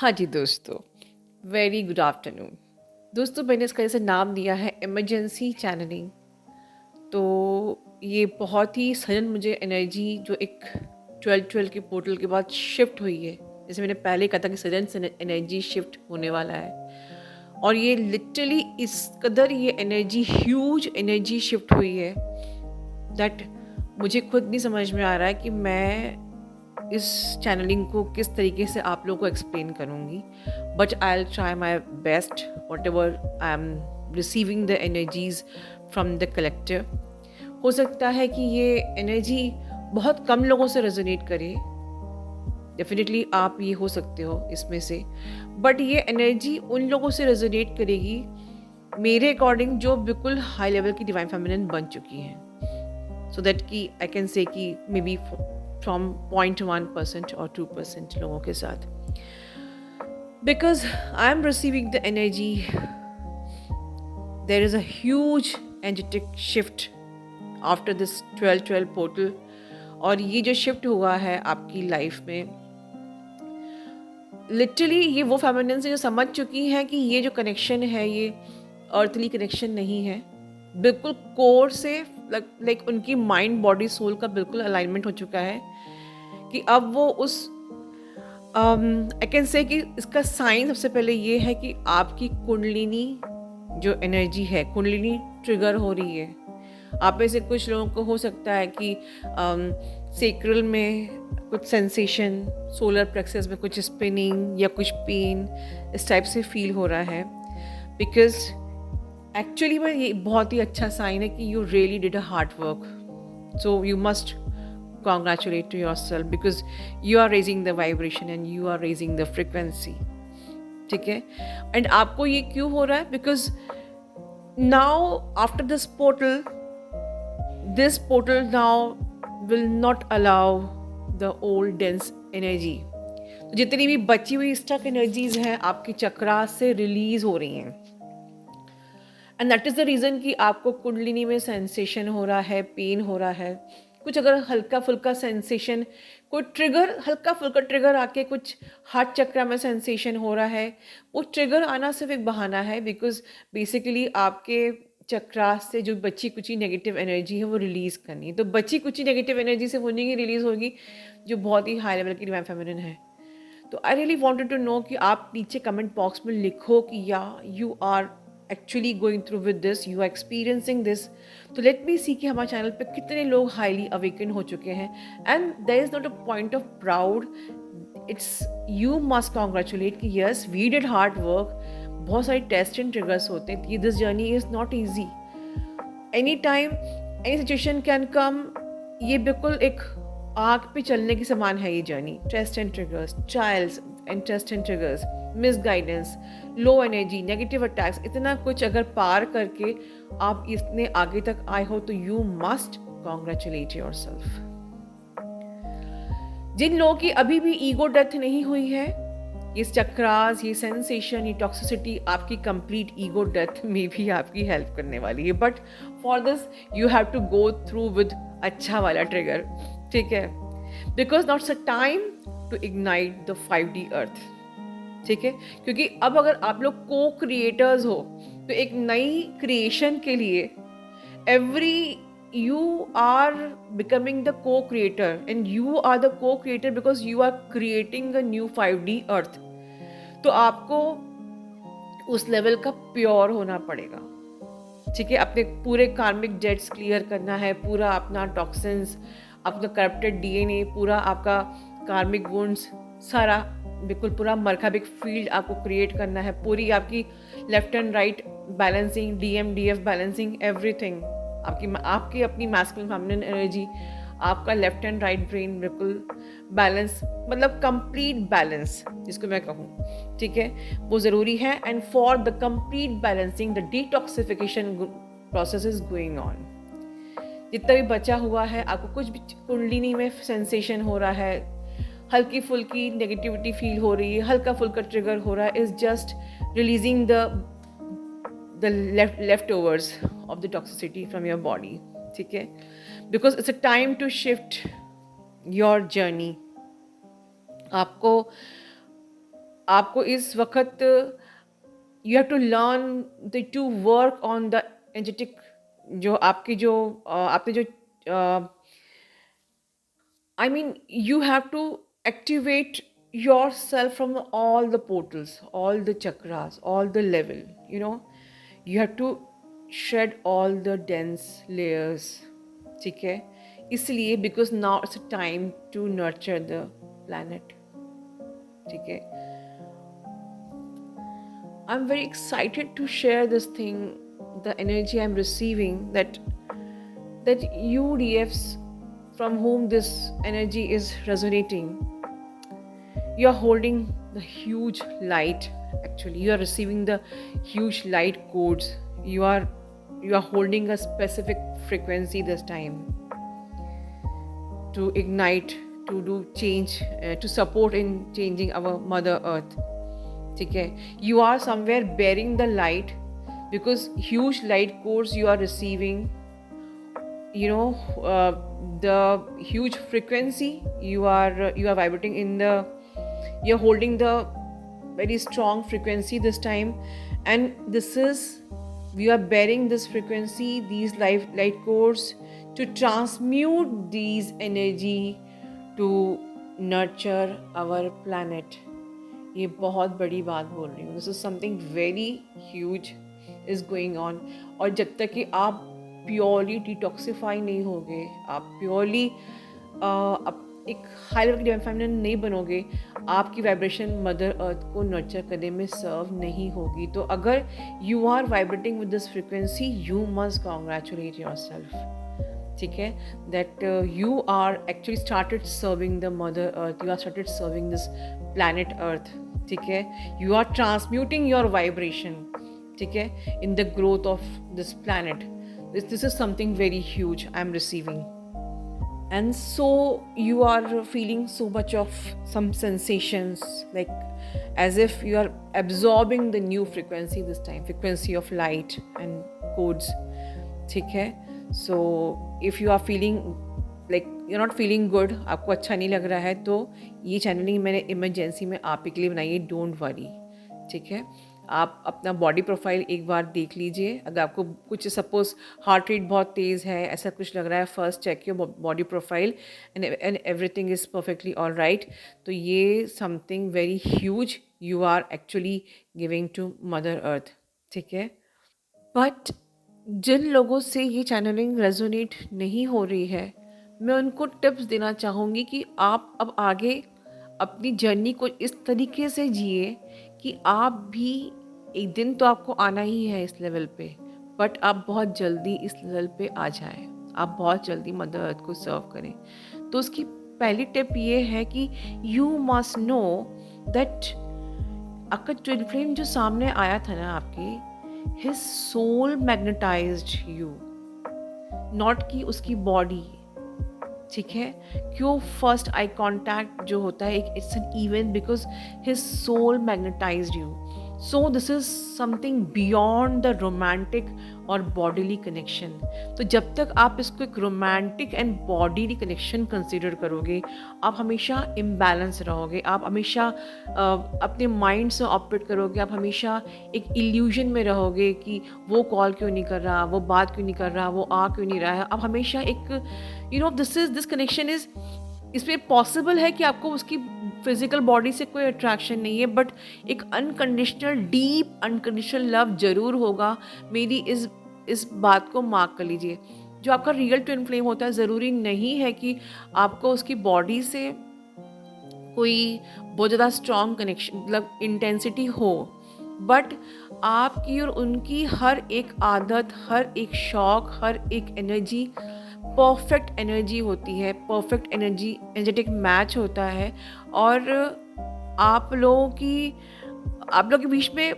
हाँ जी दोस्तों, very good afternoon. दोस्तों मैंने इसका जैसे नाम दिया है इमरजेंसी चैनलिंग। तो ये बहुत ही सडन मुझे एनर्जी जो एक 12-12 के पोर्टल के बाद शिफ्ट हुई है। जैसे मैंने पहले कहा था कि सडन से एनर्जी शिफ्ट होने वाला है और ये लिटरली इस कदर ये एनर्जी ह्यूज एनर्जी शिफ्ट हुई है दैट मुझे खुद नहीं समझ में आ रहा है कि मैं इस चैनलिंग को किस तरीके से आप लोगों को एक्सप्लेन करूँगी। But I will try my best what ever I am receiving the energies from the collective. हो सकता है कि ये एनर्जी बहुत कम लोगों से रेजोनेट करे, डेफिनेटली आप ये हो सकते हो इसमें से, बट ये एनर्जी उन लोगों से रेजोनेट करेगी मेरे अकॉर्डिंग जो बिल्कुल हाई लेवल की डिवाइन फेमिनिन बन चुकी हैं, सो दैट कि आई कैन से कि मे बी फ्रॉम 0.1% और 2% लोगों के साथ, because I am receiving the energy there is a huge energetic shift after this 12-12 portal. और ये जो शिफ्ट हुआ है आपकी लाइफ में, लिटरली ये वो फेमिनिन से जो समझ चुकी हैं कि ये जो कनेक्शन है ये अर्थली कनेक्शन नहीं है, बिल्कुल कोर से लाइक उनकी माइंड बॉडी सोल का बिल्कुल अलाइनमेंट हो चुका है कि अब वो उस आई कैन से कि इसका साइन सबसे पहले ये है कि आपकी कुंडलिनी जो एनर्जी है, कुंडलिनी ट्रिगर हो रही है। आप में से कुछ लोगों को हो सकता है कि सेक्रल में कुछ सेंसेशन, सोलर प्लेक्सस में कुछ स्पिनिंग या कुछ पेन इस टाइप से फील हो रहा है, बिकॉज एक्चुअली में ये बहुत ही अच्छा साइन है कि you really did a hard work, so you must congratulate to yourself because you are raising the vibration and you are raising the frequency। ठीक है, एंड आपको ये क्यों हो रहा है? Because now after this portal now will not allow the old dense energy। तो जितनी भी बची हुई स्टक एनर्जीज हैं आपकी चक्रा से रिलीज हो रही हैं, and that is the reason कि आपको कुंडलिनी में सेंसेशन हो रहा है, पेन हो रहा है, कुछ अगर हल्का फुल्का सेंसेशन, कोई ट्रिगर, हल्का फुल्का ट्रिगर आके कुछ हार्ट चक्र में सेंसेशन हो रहा है, वो ट्रिगर आना सिर्फ एक बहाना है, बिकॉज बेसिकली आपके चक्रा से जो बची कुची नेगेटिव एनर्जी है वो रिलीज़ करनी है। तो बची कुची नेगेटिव एनर्जी से वो नहीं रिलीज़ होगी जो बहुत ही हाई लेवल की डिवाइन फेमिनिन है। तो I really wanted to know कि आप नीचे कमेंट बॉक्स में लिखो कि या you are actually going through with this, you are experiencing this. तो लेट मी सी कि हमारे चैनल पे कितने लोग हाईली अवेकन हो चुके हैं, and there is not a point of proud, it's you must congratulate कि yes we did hard work. बहुत सारे टेस्ट एंड ट्रिगर्स होते हैं, this journey is not easy, any time any situation can come. ये बिल्कुल एक आग पे चलने के समान है ये journey. Test and triggers, trials and test and triggers, misguidance, low energy, negative attacks, इतना कुछ अगर पार करके आप इतने आगे तक आए हो तो यू मस्ट कॉन्ग्रेचुलेट योरसेल्फ। जिन लोगों की अभी भी ईगो डेथ नहीं हुई है, ये चक्रास, ये सेंसेशन, ये टॉक्सिसिटी आपकी कंप्लीट ईगो डेथ में भी आपकी हेल्प करने वाली है, but for this you have to go through with अच्छा वाला ट्रिगर। ठीक है, because not's a time to ignite the 5D earth. ठीक है, क्योंकि अब अगर आप लोग को क्रिएटर्स हो तो एक नई क्रिएशन के लिए every you are becoming the co-creator and you are the co-creator because you are creating a new 5D earth। तो आपको उस लेवल का प्योर होना पड़ेगा। ठीक है, अपने पूरे कार्मिक डेट्स क्लियर करना है, पूरा अपना टॉक्सिन्स, अपना करप्टेड डीएनए, पूरा आपका कार्मिक वुंड्स, सारा बिल्कुल पूरा मरखाबिक फील्ड आपको क्रिएट करना है, पूरी आपकी left and right balancing, DMDF balancing, everything आपकी अपनी मैस्कुलिन फेमिनिन एनर्जी, आपका लेफ्ट एंड राइट ब्रेन बिल्कुल बैलेंस, मतलब कंप्लीट बैलेंस जिसको मैं कहूँ। ठीक है, वो ज़रूरी है, and for the complete balancing the detoxification process is going on. जितना भी बचा हुआ है, आपको कुछ भी कुंडलिनी में सेंसेशन हो रहा है, हल्की फुल्की नेगेटिविटी फील हो रही है, हल्का फुल्का ट्रिगर हो रहा है, is just releasing the leftovers of the toxicity from your body। ठीक है, because it's a time to shift your journey। आपको आपको इस वक्त you have to learn the to work on the energetic, जो आपकी जो आपने जो I mean, you have to activate yourself from all the portals, all the chakras, all the level. You know, you have to shed all the dense layers. ठीक है, इसलिए because now it's a time to nurture the planet. ठीक है, I'm very excited to share this thing, the energy I'm receiving, that you DFs from whom this energy is resonating, you are holding the huge light. Actually, you are receiving the huge light codes. You are holding a specific frequency this time to ignite, to do change, to support in changing our mother earth. ठीक है, you are somewhere bearing the light because huge light codes you are receiving, you know, the huge frequency you are vibrating in the, you're holding the very strong frequency this time, and this is, we are bearing this frequency, these light codes, to transmute these energy to nurture our planet. ये बहुत बड़ी बात बोल रही हूँ. This is something very huge is going on. और जब तक कि आप प्योरली डिटॉक्सीफाई नहीं होगे, आप प्योरली एक हाई लेवल के डिवाइन फेमिनिन नहीं बनोगे, आपकी वाइब्रेशन मदर अर्थ को नर्चर करने में सर्व नहीं होगी. तो अगर you are vibrating with this frequency, you must congratulate yourself. ठीक है, that you are actually started serving the mother earth, you are started serving this planet earth. ठीक है, you are transmuting your vibration. ठीक है, in the growth of this planet. This is something very huge I'm receiving. And so you are feeling so much of some sensations, like as if you are absorbing the new frequency this time, frequency of light and codes. ठीक है, so if you are feeling like you're not feeling good, आपको अच्छा नहीं लग रहा है, तो ये चैनलिंग मैंने इमरजेंसी में आप ही के लिए बनाई है. Don't worry. ठीक है, आप अपना बॉडी प्रोफाइल एक बार देख लीजिए. अगर आपको कुछ सपोज हार्ट रेट बहुत तेज़ है, ऐसा कुछ लग रहा है, first check your body profile and everything is perfectly all right. तो ये something very huge you are actually giving to mother earth. ठीक है, बट जिन लोगों से ये चैनलिंग रेजोनेट नहीं हो रही है, मैं उनको टिप्स देना चाहूँगी कि आप अब आगे अपनी जर्नी को इस तरीके से जिए कि आप भी, एक दिन तो आपको आना ही है इस लेवल पे, बट आप बहुत जल्दी इस लेवल पे आ जाएं, आप बहुत जल्दी मदर अर्थ को सर्व करें. तो उसकी पहली टिप ये है कि यू मस्ट नो दैट आपका ट्विन फ्लेम जो सामने आया था ना आपके, his soul magnetized you, not कि उसकी बॉडी. ठीक है, क्यों फर्स्ट आई कॉन्टैक्ट जो होता है, एक it's an event because his soul magnetized you. So this is something beyond the romantic और बॉडीली कनेक्शन. तो जब तक आप इसको एक romantic and bodily connection consider करोगे, आप हमेशा इम्बैलेंस रहोगे, आप हमेशा अपने माइंड से ऑपरेट करोगे, आप हमेशा एक इल्यूजन में रहोगे कि वो कॉल क्यों नहीं कर रहा, वो बात क्यों नहीं कर रहा, वो आ क्यों नहीं रहा है. आप हमेशा एक दिस कनेक्शन इज, इसमें पॉसिबल है कि आपको उसकी फिजिकल बॉडी से कोई अट्रैक्शन नहीं है, बट एक अनकंडीशनल डीप अनकंडीशनल लव जरूर होगा. मेरी इस बात को मार्क कर लीजिए. जो आपका रियल ट्विन फ्लेम होता है, ज़रूरी नहीं है कि आपको उसकी बॉडी से कोई बहुत ज़्यादा स्ट्रॉन्ग कनेक्शन, मतलब इंटेंसिटी हो, बट आपकी और उनकी हर एक आदत, हर एक शौक, हर एक एनर्जी परफेक्ट एनर्जी होती है, परफेक्ट एनर्जेटिक मैच होता है. और आप लोगों के बीच में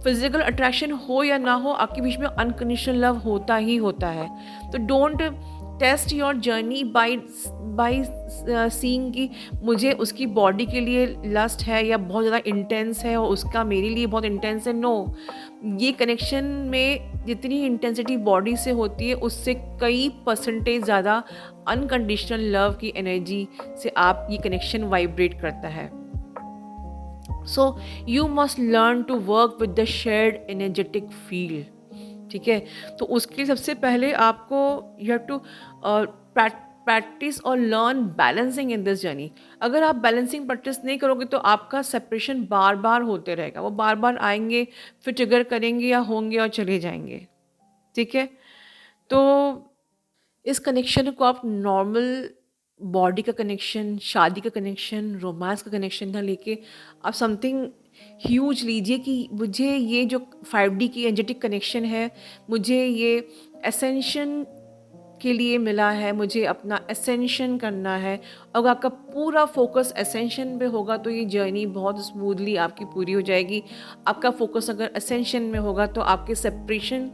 फिजिकल अट्रैक्शन हो या ना हो, आपके बीच में अनकंडीशनल लव होता ही होता है. तो don't test your journey by seeing कि मुझे उसकी बॉडी के लिए लस्ट है या बहुत ज़्यादा इंटेंस है और उसका मेरे लिए बहुत इंटेंस है. नो, ये कनेक्शन में जितनी इंटेंसिटी बॉडी से होती है, उससे कई % ज़्यादा अनकंडीशनल लव की एनर्जी से आप ये कनेक्शन वाइब्रेट करता है. So you must learn to work with the shared energetic field, ठीक है। तो उसके लिए सबसे पहले आपको यू हैव टू प्रैक्टिस और learn balancing in this journey. अगर आप बैलेंसिंग प्रैक्टिस नहीं करोगे तो आपका सेपरेशन बार बार होते रहेगा, वो बार बार आएंगे, फिर ट्रिगर करेंगे या होंगे और चले जाएंगे, ठीक है। तो इस कनेक्शन को आप नॉर्मल बॉडी का कनेक्शन, शादी का कनेक्शन, रोमांस का कनेक्शन ना लेके आप समथिंग ह्यूज लीजिए कि मुझे ये जो 5D की एनर्जेटिक कनेक्शन है, मुझे ये एसेंशन के लिए मिला है, मुझे अपना एसेंशन करना है। अगर आपका पूरा फोकस एसेंशन पे होगा तो ये जर्नी बहुत स्मूथली आपकी पूरी हो जाएगी। आपका फोकस अगर एसेंशन में होगा तो आपके सेपरेशन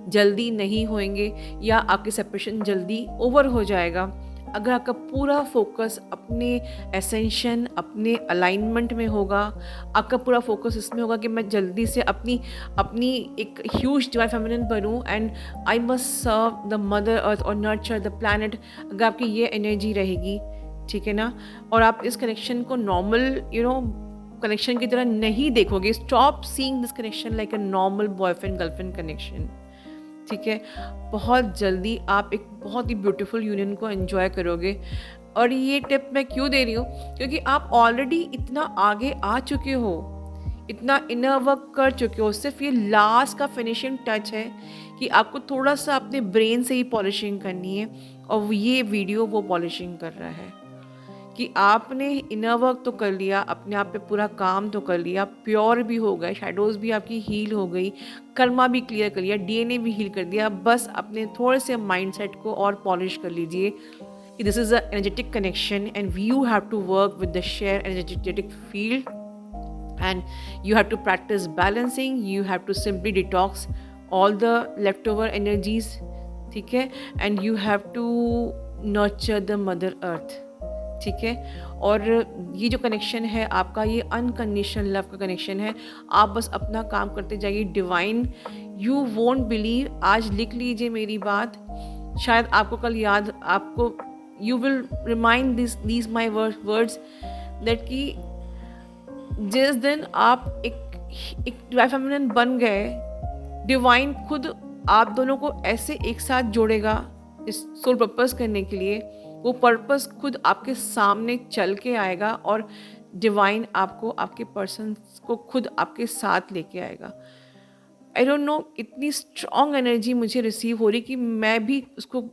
जल्दी नहीं होंगे या आपके सेपरेशन जल्दी ओवर हो जाएगा। अगर आपका पूरा फोकस अपने एसेंशन, अपने अलाइनमेंट में होगा, आपका पूरा फोकस इसमें होगा कि मैं जल्दी से अपनी अपनी एक ह्यूज डिवाइन फेमिनिन बनूं and I must serve the mother earth और नर्चर द प्लैनेट, अगर आपकी ये एनर्जी रहेगी, ठीक है ना, और आप इस कनेक्शन को नॉर्मल कनेक्शन की तरह नहीं देखोगे, stop seeing this connection like a normal boyfriend girlfriend connection, ठीक है, बहुत जल्दी आप एक बहुत ही ब्यूटीफुल यूनियन को एंजॉय करोगे। और ये टिप मैं क्यों दे रही हूँ, क्योंकि आप ऑलरेडी इतना आगे आ चुके हो, इतना इनर वर्क कर चुके हो, सिर्फ ये लास्ट का फिनिशिंग टच है कि आपको थोड़ा सा अपने ब्रेन से ही पॉलिशिंग करनी है, और ये वीडियो वो पॉलिशिंग कर रहा है कि आपने इनर वर्क तो कर लिया, अपने आप पे पूरा काम तो कर लिया, प्योर भी हो गए, शैडोज़ भी आपकी हील हो गई, कर्मा भी क्लियर कर लिया, डीएनए भी हील कर दिया, बस अपने थोड़े से माइंडसेट को और पॉलिश कर लीजिए कि this is a energetic connection and you have to work with the share energetic field and you have to practice balancing, you have to simply detox all the leftover energies, ठीक है, and you have to nurture the mother earth, ठीक है। और ये जो connection है आपका, ये अनकंडीशनल लव का कनेक्शन है। आप बस अपना काम करते जाइए, डिवाइन, यू वोंट बिलीव, आज लिख लीजिए मेरी बात, शायद आपको कल याद, आपको you will remind these my words that कि जिस दिन आप एक डिवाइन फेमिनिन बन गए, डिवाइन खुद आप दोनों को ऐसे एक साथ जोड़ेगा इस सोल पर्पस करने के लिए, वो पर्पस खुद आपके सामने चल के आएगा और डिवाइन आपको, आपके पर्सन को खुद आपके साथ लेके आएगा। आई डोंट नो, इतनी स्ट्रॉन्ग एनर्जी मुझे रिसीव हो रही कि मैं भी उसको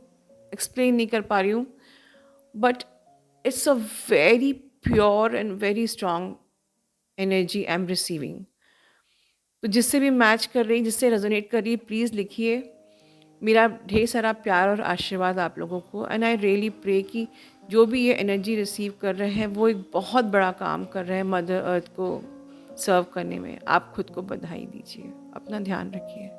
एक्सप्लेन नहीं कर पा रही हूँ, but it's a very pure and very strong energy I am receiving. तो जिससे भी मैच कर रही, जिससे रेजोनेट कर रही है, प्लीज़ लिखिए। मेरा ढेर सारा प्यार और आशीर्वाद आप लोगों को, एंड आई रियली प्रे कि जो भी ये एनर्जी रिसीव कर रहे हैं वो एक बहुत बड़ा काम कर रहे हैं मदर अर्थ को सर्व करने में। आप खुद को बधाई दीजिए, अपना ध्यान रखिए।